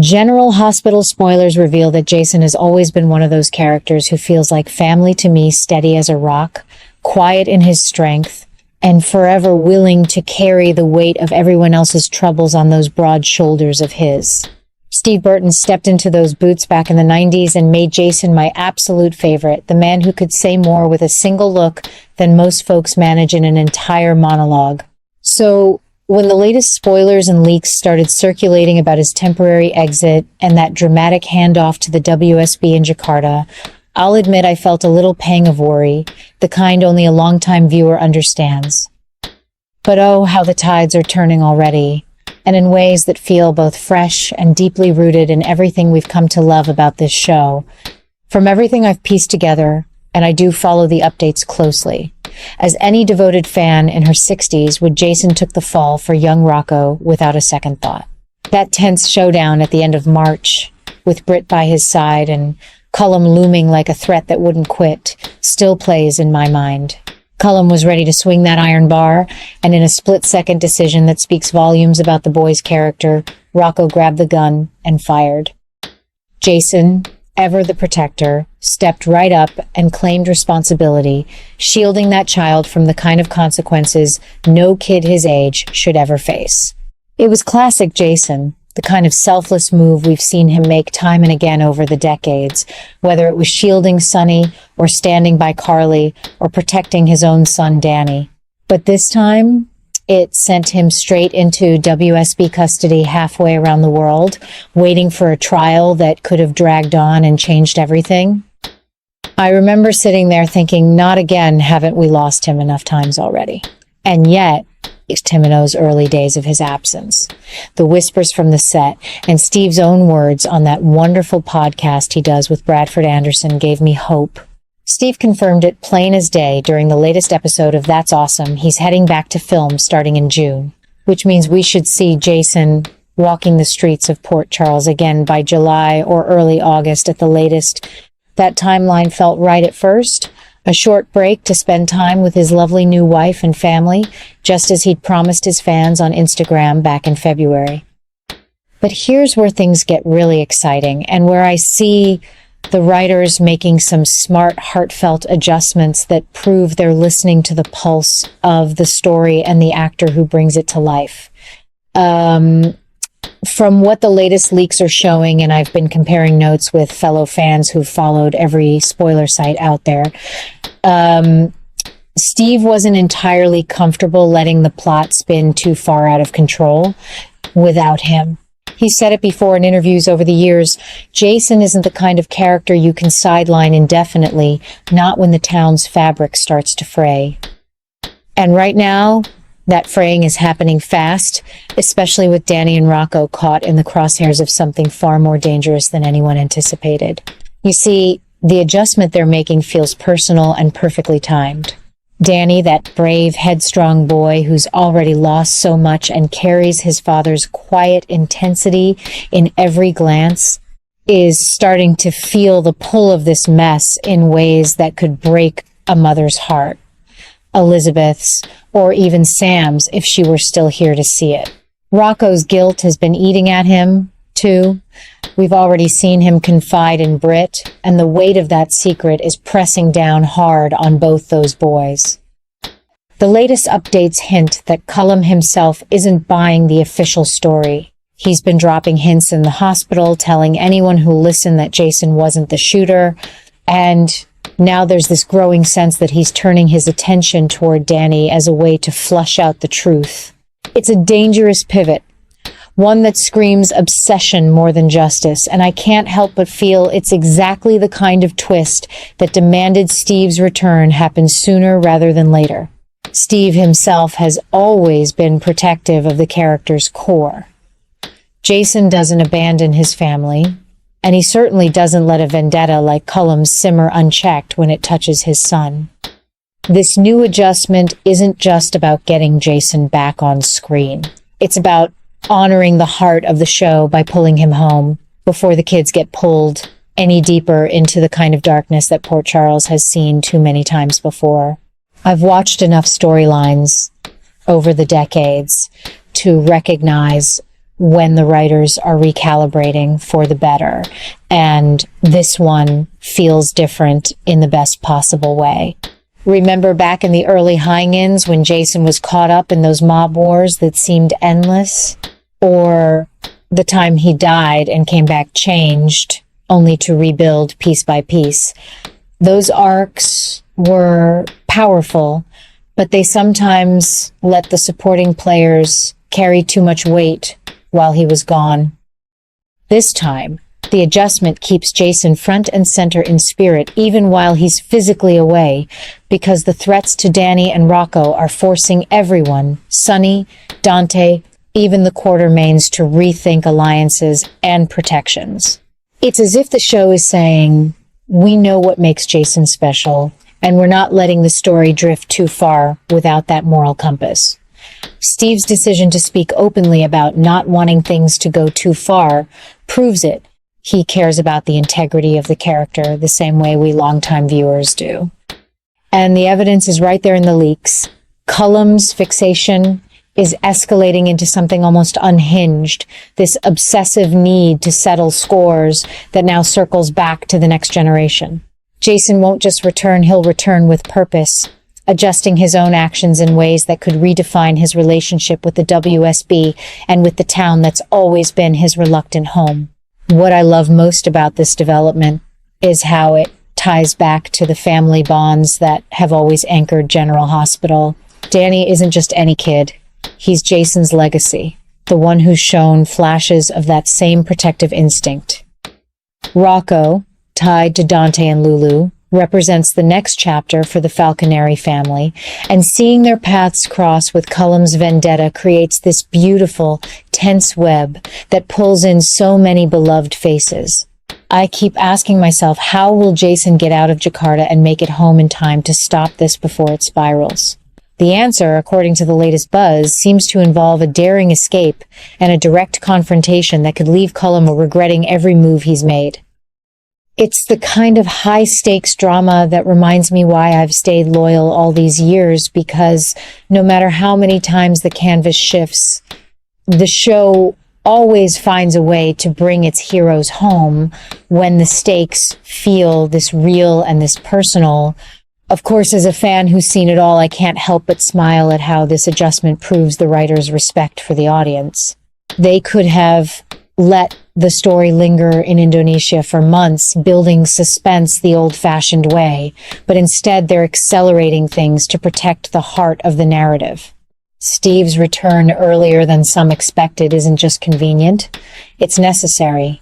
General Hospital spoilers reveal that Jason has always been one of those characters who feels like family to me, steady as a rock, quiet in his strength, and forever willing to carry the weight of everyone else's troubles on those broad shoulders of his. Steve Burton stepped into those boots back in the 90s and made Jason my absolute favorite, the man who could say more with a single look than most folks manage in an entire monologue. So, when the latest spoilers and leaks started circulating about his temporary exit and that dramatic handoff to the WSB in Jakarta, I'll admit I felt a little pang of worry, the kind only a longtime viewer understands. But oh, how the tides are turning already, and in ways that feel both fresh and deeply rooted in everything we've come to love about this show. From everything I've pieced together, and I do follow the updates closely, as any devoted fan in her 60s would, Jason took the fall for young Rocco without a second thought. That tense showdown at the end of March, with Britt by his side and Cullum looming like a threat that wouldn't quit, still plays in my mind. Cullum was ready to swing that iron bar, and in a split-second decision that speaks volumes about the boy's character, Rocco grabbed the gun and fired. Jason, ever the protector, stepped right up and claimed responsibility, shielding that child from the kind of consequences no kid his age should ever face. It was classic Jason, the kind of selfless move we've seen him make time and again over the decades, whether it was shielding Sonny or standing by Carly or protecting his own son Danny. But this time, it sent him straight into WSB custody halfway around the world, waiting for a trial that could have dragged on and changed everything. I remember sitting there thinking, not again, haven't we lost him enough times already? And yet, it's Timino's early days of his absence, the whispers from the set, and Steve's own words on that wonderful podcast he does with Bradford Anderson gave me hope. Steve confirmed it plain as day during the latest episode of That's Awesome. He's heading back to film starting in June, which means we should see Jason walking the streets of Port Charles again by July or early August at the latest. That timeline felt right at first. A short break to spend time with his lovely new wife and family, just as he'd promised his fans on Instagram back in February. But here's where things get really exciting, and where I see the writers making some smart, heartfelt adjustments that prove they're listening to the pulse of the story and the actor who brings it to life. From what the latest leaks are showing, and I've been comparing notes with fellow fans who've followed every spoiler site out there, Steve wasn't entirely comfortable letting the plot spin too far out of control without him. He said it before in interviews over the years, Jason isn't the kind of character you can sideline indefinitely, not when the town's fabric starts to fray. And right now, that fraying is happening fast, especially with Danny and Rocco caught in the crosshairs of something far more dangerous than anyone anticipated. You see, the adjustment they're making feels personal and perfectly timed. Danny, that brave, headstrong boy who's already lost so much and carries his father's quiet intensity in every glance, is starting to feel the pull of this mess in ways that could break a mother's heart. Elizabeth's, or even Sam's if she were still here to see it. Rocco's guilt has been eating at him, too. We've already seen him confide in Britt, and the weight of that secret is pressing down hard on both those boys. The latest updates hint that Cullum himself isn't buying the official story. He's been dropping hints in the hospital, telling anyone who'll listen that Jason wasn't the shooter, and now there's this growing sense that he's turning his attention toward Danny as a way to flush out the truth. It's a dangerous pivot, one that screams obsession more than justice, and I can't help but feel it's exactly the kind of twist that demanded Steve's return happen sooner rather than later. Steve himself has always been protective of the character's core. Jason doesn't abandon his family, and he certainly doesn't let a vendetta like Cullum's simmer unchecked when it touches his son. This new adjustment isn't just about getting Jason back on screen. It's about honoring the heart of the show by pulling him home before the kids get pulled any deeper into the kind of darkness that Port Charles has seen too many times before. I've watched enough storylines over the decades to recognize when the writers are recalibrating for the better. And this one feels different in the best possible way. Remember back in the early High-Ins when Jason was caught up in those mob wars that seemed endless? Or the time he died and came back changed, only to rebuild piece by piece? Those arcs were powerful, but they sometimes let the supporting players carry too much weight while he was gone. This time, the adjustment keeps Jason front and center in spirit even while he's physically away, because the threats to Danny and Rocco are forcing everyone, Sonny, Dante, even the Quartermains, to rethink alliances and protections. It's as if the show is saying, we know what makes Jason special, and we're not letting the story drift too far without that moral compass. Steve's decision to speak openly about not wanting things to go too far proves it. He cares about the integrity of the character the same way we longtime viewers do. And the evidence is right there in the leaks. Cullum's fixation is escalating into something almost unhinged, this obsessive need to settle scores that now circles back to the next generation. Jason won't just return, he'll return with purpose, adjusting his own actions in ways that could redefine his relationship with the WSB and with the town that's always been his reluctant home. What I love most about this development is how it ties back to the family bonds that have always anchored General Hospital. Danny isn't just any kid. He's Jason's legacy, the one who's shown flashes of that same protective instinct. Rocco, tied to Dante and Lulu, represents the next chapter for the Falconeri family, and seeing their paths cross with Cullum's vendetta creates this beautiful, tense web that pulls in so many beloved faces. I keep asking myself, how will Jason get out of Jakarta and make it home in time to stop this before it spirals? The answer, according to the latest buzz, seems to involve a daring escape and a direct confrontation that could leave Cullum regretting every move he's made. It's the kind of high-stakes drama that reminds me why I've stayed loyal all these years, because no matter how many times the canvas shifts, the show always finds a way to bring its heroes home when the stakes feel this real and this personal. Of course, as a fan who's seen it all, I can't help but smile at how this adjustment proves the writers' respect for the audience. They could have let the story linger in Indonesia for months, building suspense the old-fashioned way, but instead they're accelerating things to protect the heart of the narrative. Steve's return earlier than some expected isn't just convenient, it's necessary.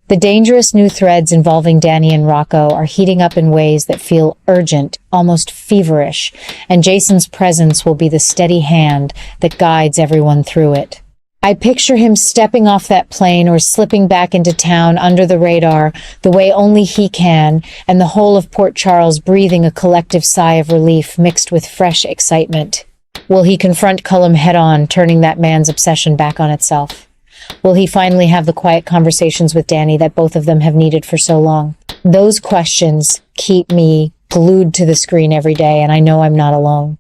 The dangerous new threads involving Danny and Rocco are heating up in ways that feel urgent, almost feverish, and Jason's presence will be the steady hand that guides everyone through it. I picture him stepping off that plane or slipping back into town under the radar, the way only he can, and the whole of Port Charles breathing a collective sigh of relief mixed with fresh excitement. Will he confront Cullum head-on, turning that man's obsession back on itself? Will he finally have the quiet conversations with Danny that both of them have needed for so long? Those questions keep me glued to the screen every day, and I know I'm not alone.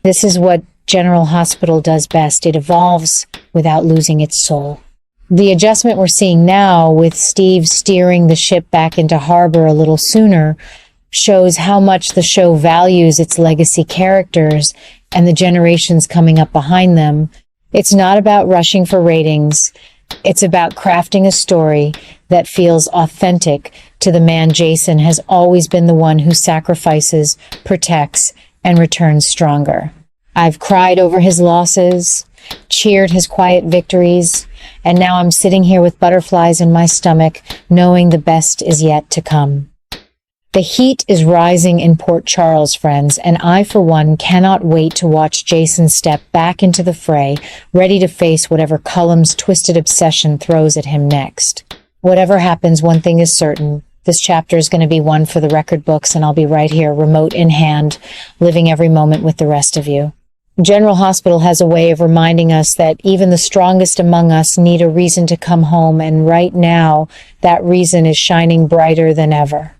This is what General Hospital does best. It evolves without losing its soul. The adjustment we're seeing now, with Steve steering the ship back into harbor a little sooner, shows how much the show values its legacy characters and the generations coming up behind them. It's not about rushing for ratings. It's about crafting a story that feels authentic to the man Jason has always been, the one who sacrifices, protects, and returns stronger. I've cried over his losses, cheered his quiet victories, and now I'm sitting here with butterflies in my stomach, knowing the best is yet to come. The heat is rising in Port Charles, friends, and I, for one, cannot wait to watch Jason step back into the fray, ready to face whatever Cullum's twisted obsession throws at him next. Whatever happens, one thing is certain. This chapter is going to be one for the record books, and I'll be right here, remote in hand, living every moment with the rest of you. General Hospital has a way of reminding us that even the strongest among us need a reason to come home, and right now, that reason is shining brighter than ever.